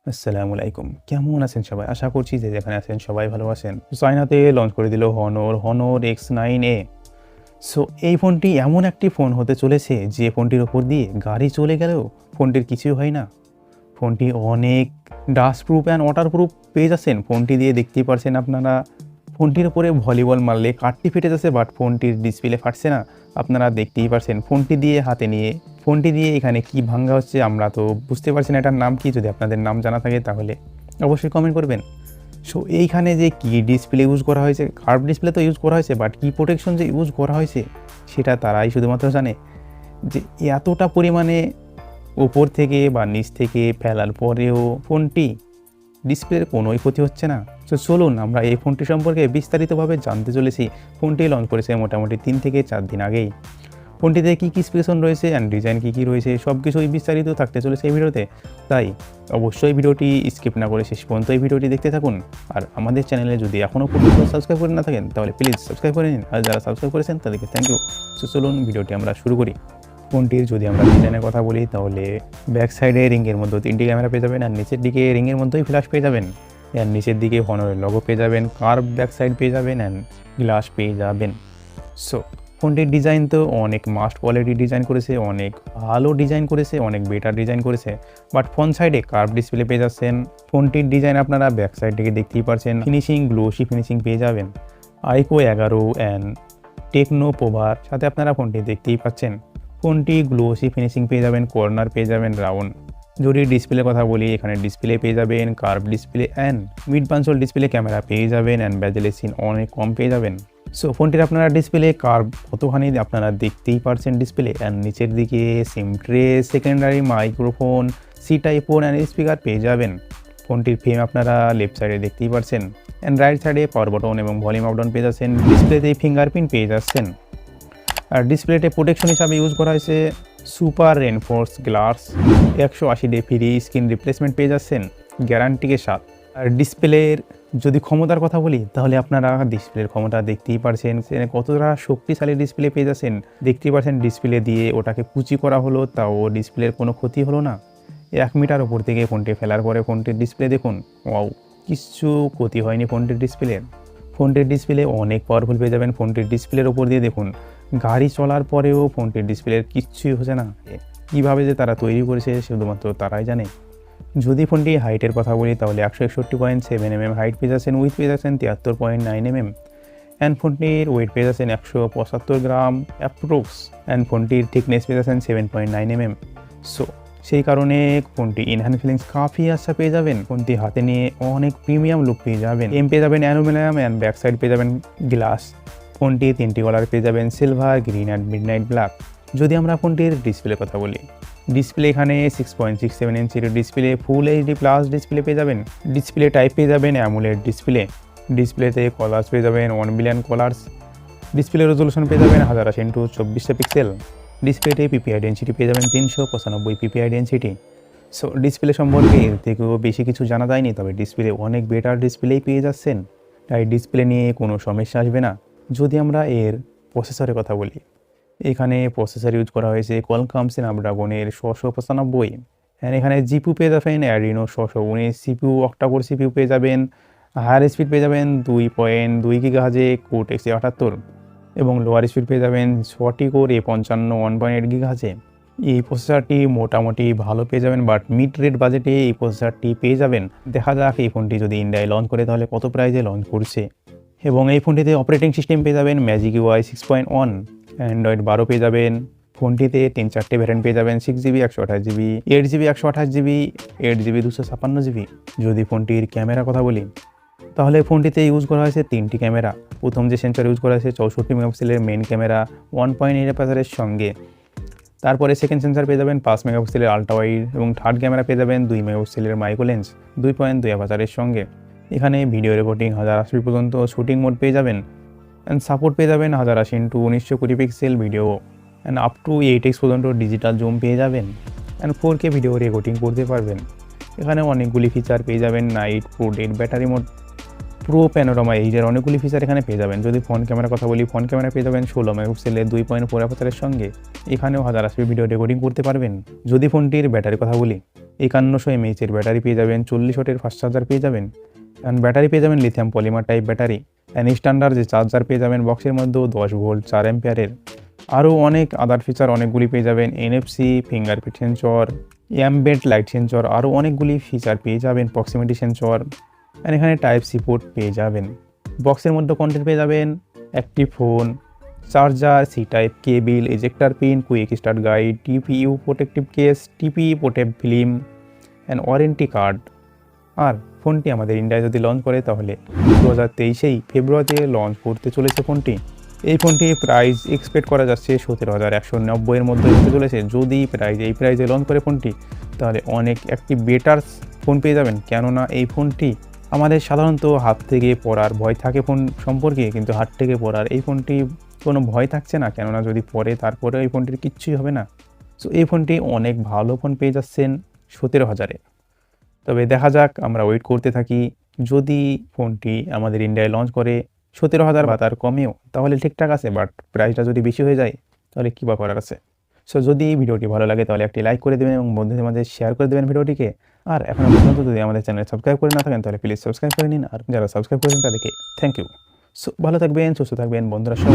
আসসালামু আলাইকুম, কেমন আছেন সবাই? আশা করছি যে যেখানে আছেন সবাই ভালো আছেন। চায়নাতে লঞ্চ করে দিল Honor X9a। সো এই ফোনটি এমন একটি ফোন হতে চলেছে যে ফোনটির ওপর দিয়ে গাড়ি চলে গেলেও ফোনটির কিছুই হয় না। ফোনটি অনেক dust proof and water proof পেয়ে যাচ্ছেন। ফোনটি দিয়ে দেখতেই পারছেন আপনারা, ফোনটির উপরে ভলিবল মারলে কাঠটি ফেটে যাচ্ছে, বাট ফোনটির ডিসপ্লে ফাটছে না। আপনারা দেখতেই পারছেন ফোনটি দিয়ে হাতে নিয়ে, ফোনটি দিয়ে এখানে কি ভাঙ্গা হচ্ছে আমরা তো বুঝতে পারছি না এটার নাম কি। যদি আপনাদের নাম জানা থাকে তাহলে অবশ্যই কমেন্ট করবেন। সো এইখানে যে কি ডিসপ্লে ইউজ করা হয়েছে, কার্ভ ডিসপ্লে তো ইউজ করা হয়েছে, বাট কি প্রোটেকশন যে ইউজ করা হয়েছে সেটা তারাই শুধুমাত্র জানে। যে এতটা পরিমাণে উপর থেকে বা নিচ থেকে ফেলার পরেও ফোনটি ডিসপ্লের কোনোই ক্ষতি হচ্ছে না। তো চলুন আমরা এই ফোনটি সম্পর্কে বিস্তারিতভাবে জানতে চলেছি। ফোনটি লঞ্চ করেছে মোটামুটি 3 থেকে 4 দিন আগেই। ফোনটিতে কী কী স্পেসিফিকেশন রয়েছে অ্যান্ড ডিজাইন কী রয়েছে সব কিছুই বিস্তারিত থাকতে চলেছে এই ভিডিওতে। তাই অবশ্যই ভিডিওটি স্কিপ না করে শেষ পর্যন্ত এই ভিডিওটি দেখতে থাকুন। আর আমাদের চ্যানেলে যদি এখনও পর্যন্ত সাবস্ক্রাইব করে না থাকেন তাহলে প্লিজ সাবস্ক্রাইব করে নিন, আর যারা সাবস্ক্রাইব করেছেন তাদেরকে থ্যাংক ইউ। তো চলুন ভিডিওটি আমরা শুরু করি। ফোনটির যদি আমরা ডিজাইনের কথা বলি তাহলে ব্যাক সাইডে রিংয়ের মধ্যে 3টি ক্যামেরা পেয়ে যাবেন, আর নিচের দিকে রিংয়ের মধ্যেই ফ্ল্যাশ পেয়ে যাবেন, আর নিচের দিকে হনরের লগো পেয়ে যাবেন, কার্ভ ব্যাক সাইড পেয়ে যাবেন অ্যান্ড গ্লাস পেয়ে যাবেন। সো ফোনটির ডিজাইন তো অনেক মাস্ট কোয়ালিটি ডিজাইন করেছে, অনেক ভালো ডিজাইন করেছে, অনেক বেটার ডিজাইন করেছে। বাট ফ্রন্ট সাইডে কার্ভ ডিসপ্লে পেয়ে যাচ্ছেন। ফোনটির ডিজাইন আপনারা ব্যাক সাইড থেকে দেখতেই পারছেন, ফিনিশিং গ্লোসি ফিনিশিং পেয়ে যাবেন। আইকো 11 অ্যান্ড টেকনো পোভার সাথে আপনারা ফোনটি দেখতেই পাচ্ছেন। ফোনটি গ্লোসি ফিনিশিং পেয়ে যাবেন, কর্নার পেয়ে যাবেন রাউন্ড। যদি ডিসপ্লে কথা বলি এখানে ডিসপ্লে পেয়ে যাবেন curve display and mid পাঞ্চল display camera পেয়ে যাবেন অ্যান্ড ব্যাজেলের সিন অনেক কম পেয়ে যাবেন। সো ফোনটির আপনারা ডিসপ্লে কার্ভ কতখানি আপনারা দেখতেই পারছেন ডিসপ্লে, অ্যান্ড নিচের দিকে SIM tray, secondary microphone, C type phone and speaker পেয়ে যাবেন। ফোনটির ফ্রেম আপনারা লেফট সাইডে দেখতেই পারছেন, অ্যান্ড রাইট সাইডে পাওয়ার বাটন এবং ভলিউম আপ ডাউন পেয়ে যাচ্ছেন। ডিসপ্লেতে ফিঙ্গারপ্রিন্ট পেয়ে যাচ্ছেন। আর ডিসপ্লেতে প্রোটেকশন হিসাবে ইউজ করা হয়েছে super reinforce glass, 180 day free screen replacement পেয়ে যাচ্ছেন গ্যারান্টিকে সাথ। আর ডিসপ্লের যদি ক্ষমতার কথা বলি তাহলে আপনারা ডিসপ্লের ক্ষমতা দেখতেই পারছেন, কতটা শক্তিশালী ডিসপ্লে পেয়ে যাচ্ছেন। দেখতেই পারছেন ডিসপ্লে দিয়ে ওটাকে কুচি করা হলো, তাও ডিসপ্লের কোনো ক্ষতি হলো না। 1 মিটার ওপর থেকে ফোনটি ফেলার পরে ফোনটির ডিসপ্লে দেখুন, ওয়াও, কিচ্ছু ক্ষতি হয়নি ফোনটির ডিসপ্লে। ফোনটির ডিসপ্লে অনেক পাওয়ারফুল পেয়ে যাবেন। ফোনটির ডিসপ্লের ওপর দিয়ে দেখুন গাড়ি চলার পরেও ফোনটির ডিসপ্লের কিচ্ছুই হচ্ছে না। কীভাবে যে তারা তৈরি করেছে শুধুমাত্র তারাই জানে। যদি ফোনটি হাইটের কথা বলি তাহলে 161.7 mm হাইট পেয়ে যাচ্ছেন, উইথ পেয়ে যাচ্ছেন 73.9 mm, অ্যান্ড ফোনটির ওয়েট পেয়ে যাচ্ছেন 175 গ্রাম অ্যাপ্রোক্স, অ্যান্ড ফোনটির থিকনেস পেয়ে যাচ্ছেন 7.9 mm। সো সেই কারণে ফোনটি ইনহ্যান্ড ফিলিংস কাফি আচ্ছা পেয়ে যাবেন। ফোনটি হাতে নিয়ে অনেক প্রিমিয়াম লুক পেয়ে যাবেন। এম পেয়ে যাবেন অ্যালুমিনিয়াম অ্যান্ড ব্যাক সাইড পেয়ে যাবেন গ্লাস। ফোনটি 3টি কালার পেয়ে যাবেন, silver, green and midnight black. যদি আমরা ফোনটির ডিসপ্লের কথা বলি, ডিসপ্লে এখানে 6.67 ইঞ্চির display, full HD plus display পেয়ে যাবেন। ডিসপ্লে টাইপ পেয়ে যাবেন অ্যামোলেড ডিসপ্লে। ডিসপ্লেতে কলার্স পেয়ে যাবেন 1 বিলিয়ন কলার্স। ডিসপ্লে রেজলিউশন পেয়ে যাবেন 1080x2400 পিক্সেল। ডিসপ্লেতে পিপিআই ডেনসিটি পেয়ে যাবেন 395 পিপিআই ডেনসিটি। সো ডিসপ্লে সম্পর্কে এর থেকেও বেশি কিছু জানা যায়নি, তবে ডিসপ্লে অনেক বেটার ডিসপ্লেই পেয়ে যাচ্ছেন, তাই ডিসপ্লে নিয়ে কোনো সমস্যা আসবে না। যদি আমরা এর প্রসেসরের কথা বলি, এখানে প্রসেসর ইউজ করা হয়েছে কোয়ালকম স্ন্যাপড্রাগনের 695, অ্যান্ড এখানে জিপিইউ পেয়ে যাবেন অ্যাডিনো 619, সিপিইউ অক্টাকোর সিপিইউ পেয়ে যাবেন। হায়ার স্পিড পেয়ে যাবেন 2.2 গিগাহার্জে কোটেক্স 78, এবং লোয়ার স্পিড পেয়ে যাবেন 6টি কোর A55 1.8 গিগাহার্জে। এই প্রসেসরটি মোটামুটি ভালো পেয়ে যাবেন, বাট মিড রেট বাজেটে এই প্রসেসরটি পেয়ে যাবেন। দেখা যাক এই ফোনটি যদি ইন্ডিয়ায় লঞ্চ করে তাহলে কত প্রাইজে লঞ্চ করছে। এবং এই ফোনটিতে অপারেটিং সিস্টেম পেয়ে যাবেন ম্যাজিক UI 6.1, অ্যান্ড্রয়েড 12 পেয়ে যাবেন। ফোনটিতে 3-4টে ভ্যারিয়েন্ট পেয়ে যাবেন, 6GB 128GB, 8GB 128GB, 8GB 256GB। যদি ফোনটির ক্যামেরা কথা বলি তাহলে ফোনটিতে ইউজ করা হয়েছে 3টি ক্যামেরা। প্রথম যে সেন্সর ইউজ করা হয়েছে 64 মেগাপিক্সেলের মেইন ক্যামেরা 1.8 অ্যাপারচারের সঙ্গে। তারপরে সেকেন্ড সেন্সর পেয়ে যাবেন 5 মেগাপিক্সেলের আল্ট্রা ওয়াইড, এবং থার্ড ক্যামেরা পেয়ে যাবেন 2 মেগাপিক্সেলের মাইক্রো লেন্স 2.2 অ্যাপারচারের সঙ্গে। এখানে ভিডিও রেকর্ডিং 1080 পর্যন্ত শুটিং মোড পেয়ে যাবেন, অ্যান্ড সাপোর্ট পেয়ে যাবেন 1080x1920 pixel video, and up to 8x পর্যন্ত ডিজিটাল জুম পেয়ে যাবেন, অ্যান্ড 4K ভিডিও রেকর্ডিং করতে পারবেন। এখানে অনেকগুলি ফিচার পেয়ে যাবেন, night protect, battery mode, pro panorama, এইজের অনেকগুলি ফিচার এখানে পেয়ে যাবেন। যদি ফ্রন্ট ক্যামেরার কথা বলি, ফ্রন্ট ক্যামেরা পেয়ে যাবেন 16 মেগাপিক্সেলের 2.4 অ্যাপারচারের সঙ্গে। এখানেও 1080 ভিডিও রেকর্ডিং করতে পারবেন। যদি ফোনটির ব্যাটারির কথা বলি, 5100 mAh ব্যাটারি পেয়ে যাবেন, 40 ওয়াটের ফাস্ট চার্জার পেয়ে যাবেন, অ্যান্ড ব্যাটারি পেয়ে যাবেন lithium polymer type battery, and standard যে চার্জার পেয়ে যাবেন বক্সের মধ্যেও 10 ভোল্ট 4 অ্যাম্পিয়ারের। আরও অনেক আদার ফিচার অনেকগুলি পেয়ে যাবেন, NFC, fingerprint sensor, ambient light sensor, আরও অনেকগুলি ফিচার পেয়ে যাবেন, প্রক্সিমিটি সেন্সর, অ্যান্ড এখানে টাইপ সি পোর্ট পেয়ে যাবেন। বক্সের মধ্যে কন্টেন্ট পেয়ে যাবেন একটি phone, charger, C type cable, ejector pin, quick start guide, TPU protective case, TPE portable film, and warranty card. আর ফোনটি আমাদের ইন্ডিয়ায় যদি লঞ্চ করে তাহলে 2023 ফেব্রুয়ারিতে লঞ্চ করতে চলেছে ফোনটি। এই ফোনটির প্রাইস এক্সপেক্ট করা যাচ্ছে 17,190 মধ্যে হতে চলেছে। যদি এই প্রাইসে লঞ্চ করে ফোনটি তাহলে অনেক একটি বেটার ফোন পেয়ে যাবেন, কেননা এই ফোনটি আমাদের সাধারণত হাত থেকে পড়ার ভয় থাকে ফোন সম্পর্কে, কিন্তু হাত থেকে পড়ার এই ফোনটি কোনো ভয় থাকছে না, কেননা যদি পরে তারপরে এই ফোনটির কিচ্ছুই হবে না। সো এই ফোনটি অনেক ভালো ফোন পেয়ে যাচ্ছেন 17,000-এ। তবে দেখা যাক, আমরা ওয়েট করতে থাকি। যদি ফোনটি আমাদের ইন্ডিয়ায় লঞ্চ করে 17,000 বা তার কমেও তাহলে ঠিকঠাক আছে, বাট প্রাইসটা যদি বেশি হয়ে যায় তাহলে কী বা করার আছে। সো যদি ভিডিওটি ভালো লাগে তাহলে একটি লাইক করে দেবেন এবং বন্ধুদের মাঝে শেয়ার করে দেবেন ভিডিওটিকে। আর এখনও পর্যন্ত যদি আমাদের চ্যানেল সাবস্ক্রাইব করে না থাকেন তাহলে প্লিজ সাবস্ক্রাইব করে নিন, আর যারা সাবস্ক্রাইব করেছেন তাদেরকে থ্যাংক ইউ। সো ভালো থাকবেন, সুস্থ থাকবেন বন্ধুরা সব।